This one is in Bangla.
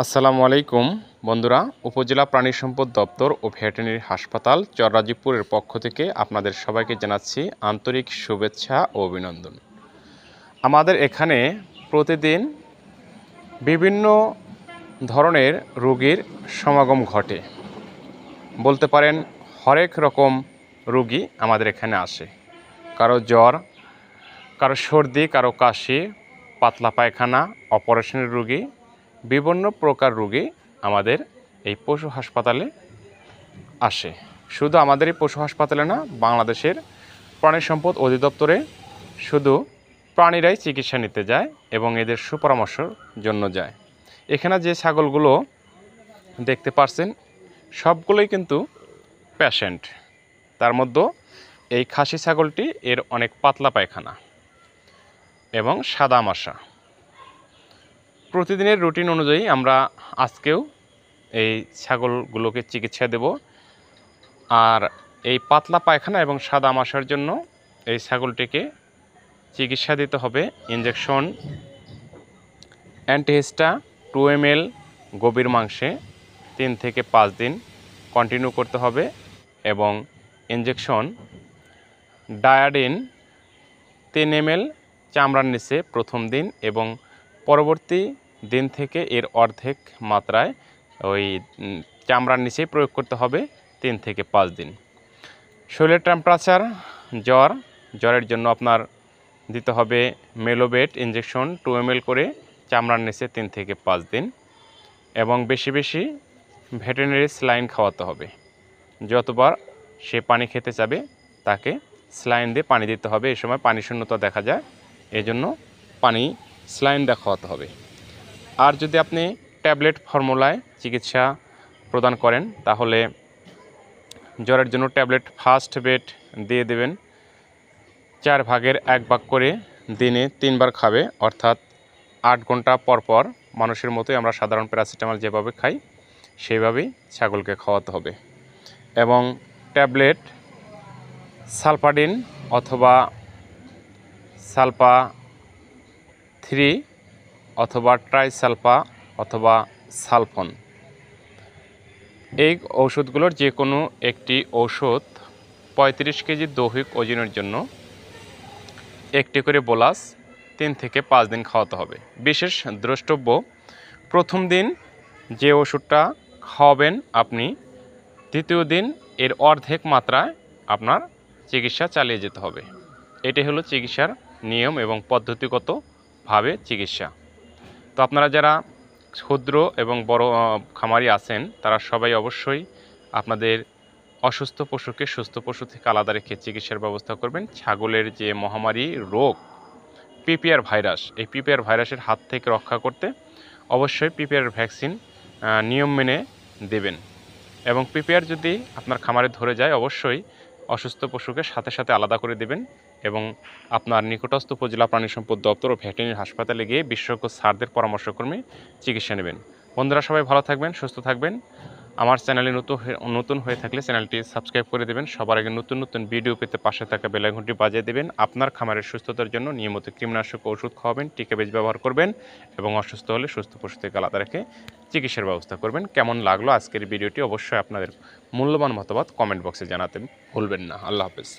আসসালামু আলাইকুম বন্ধুরা, উপজেলা প্রাণী সম্পদ দপ্তর ও ভেটেরিনারি হাসপাতাল চররাজীবপুরের পক্ষ থেকে আপনাদের সবাইকে জানাচ্ছি আন্তরিক শুভেচ্ছা ও অভিনন্দন। আমাদের এখানে প্রতিদিন বিভিন্ন ধরনের রোগীর সমাগম ঘটে। বলতে পারেন হরেক রকম রোগী আমাদের এখানে আসে। কারো জ্বর, কারো সর্দি, কারো কাশি, পাতলা পায়খানা, অপারেশনের রোগী, বিভিন্ন প্রকার রোগী আমাদের এই পশু হাসপাতালে আসে। শুধু আমাদের এই পশু হাসপাতালে না, বাংলাদেশের প্রাণী সম্পদ অধিদপ্তরে শুধু প্রাণীরাই চিকিৎসা নিতে যায় এবং এদের সুপরামর্শের জন্য যায়। এখানে যে ছাগলগুলো দেখতে পাচ্ছেন সবগুলোই কিন্তু পেশেন্ট। তার মধ্যে এই খাসি ছাগলটি এর অনেক পাতলা পায়খানা এবং সাদা মাসা। প্রতিদিনের রুটিন অনুযায়ী আমরা আজকেও এই ছাগলগুলোকে চিকিৎসা দেব। আর এই পাতলা পায়খানা এবং সাদা মাসার জন্য এই ছাগলটিকে চিকিৎসা দিতে হবে ইনজেকশন অ্যান্টিহিস্টা 2 ml গভীর মাংসে 3 থেকে 5 দিন কন্টিনিউ করতে হবে এবং ইনজেকশন ডায়াডিন 3 ml চামড়ার নিচে প্রথম দিন এবং পরবর্তী দিন থেকে এর অর্ধেক মাত্রায় ওই চামড়ার নিচেই প্রয়োগ করতে হবে 3 থেকে 5 দিন। শরীরের টেম্পারেচার, জ্বরের জন্য আপনার দিতে হবে মেলোবেট ইনজেকশন 2 ml করে চামড়ার নিচে 3 থেকে 5 দিন এবং বেশি বেশি ভেটেরিনারি স্যালাইন খাওয়াতে হবে। যতবার সে পানি খেতে চাবে তাকে স্যালাইন দিয়ে পানি দিতে হবে। এই সময় পানি শূন্যতা দেখা যায়, এজন্য স্যালাইন দিয়ে খাওয়াতে হবে। আর যদি আপনি ট্যাবলেট ফর্মুলায় চিকিৎসা প্রদান করেন তাহলে জ্বরের জন্য ট্যাবলেট ফার্স্ট বেড দিয়ে দেবেন। 4 ভাগের 1 ভাগ করে দিনে 3 বার খাবে, অর্থাৎ 8 ঘন্টা পর পর মানুষের মতোই আমরা সাধারণ প্যারাসিটামল যেভাবে খাই সেইভাবেই ছাগলকে খাওয়াতে হবে। এবং ট্যাবলেট সালপাডিন অথবা সালপা 3 অথবা ট্রাইসালফা অথবা সালফন, এই ঔষধগুলোর যে কোনো একটি ঔষধ 35 কেজি দৈহিক ওজনের জন্য একটি করে বোলাস 3 থেকে 5 দিন খাওয়াতে হবে। বিশেষ দ্রষ্টব্য, প্রথম দিন যে ওষুধটা খাওয়াবেন আপনি, দ্বিতীয় দিন এর অর্ধেক মাত্রায় আপনার চিকিৎসা চালিয়ে যেতে হবে। এটি হলো চিকিৎসার নিয়ম এবং পদ্ধতিগতভাবে চিকিৎসা। তো আপনারা যারা ক্ষুদ্র এবং বড় খামারি আছেন তারা সবাই অবশ্যই আপনাদের অসুস্থ পশুকে সুস্থ পশু থেকে আলাদা রেখে চিকিৎসার ব্যবস্থা করবেন। ছাগলের যে মহামারী রোগ পিপিআর ভাইরাস, এই পিপিআর ভাইরাসের হাত থেকে রক্ষা করতে অবশ্যই পিপিআর ভ্যাকসিন নিয়ম মেনে দেবেন। এবং পিপিআর যদি আপনার খামারে ধরে যায় অবশ্যই অসুস্থ পশুকে সাথে সাথে আলাদা করে দেবেন এবং আপনার নিকটস্থ উপজেলা প্রাণী সম্পদ দপ্তর ও ভেটেরিনারি হাসপাতালে গিয়ে বিশেষজ্ঞ স্যারদের পরামর্শক্রমে চিকিৎসা নেবেন। বন্ধুরা সবাই ভালো থাকবেন, সুস্থ থাকবেন। আমার চ্যানেলে নতুন হয়ে থাকলে চ্যানেলটি সাবস্ক্রাইব করে দেবেন। সবার আগে নতুন নতুন ভিডিও পেতে পাশে থাকা বেল আইকনটি বাজিয়ে দেবেন। আপনার খামারের সুস্থতার জন্য নিয়মিত কৃমিনাশক ওষুধ খাওয়াবেন, টিকা বেজ ব্যবহার করবেন এবং অসুস্থ হলে সুস্থ পশু থেকে আলাদা রেখে চিকিৎসার ব্যবস্থা করবেন। কেমন লাগলো আজকের ভিডিওটি অবশ্যই আপনাদের মূল্যবান মতামত কমেন্ট বক্সে জানাতে ভুলবেন না। আল্লাহ হাফেজ।